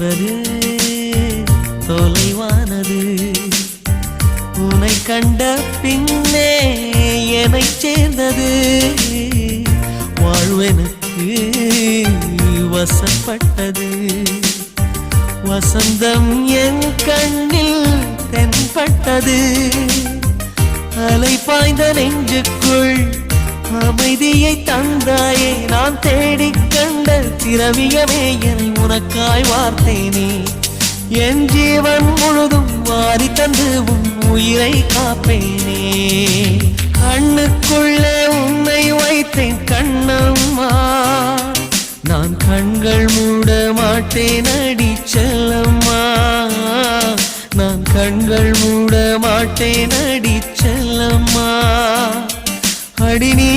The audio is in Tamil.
என்பது தொலைவானது. உன்னை கண்ட பின்னே என்னை சேர்ந்தது. வாழ்வெனக்கு வசப்பட்டது. வசந்தம் என் கண்ணில் தென்பட்டது. அலை பாய்ந்த நெஞ்சுக்குள் அமைதியை தந்தாயே. நான் தேடிக் கண்ட திரவியமே என்னை உனக்காய் வார்த்தேனே. என் ஜீவன் முழுதும் வாரி தந்து உன் உயிரை காப்பேனே. கண்ணுக்குள்ளே உன்னை வைத்தேன் கண்ணம்மா. நான் கண்கள் மூட மாட்டேன் அடி செல்லம்மா. நான் கண்கள் மூட மாட்டேன் அடி செல்லம்மா. அடி நீ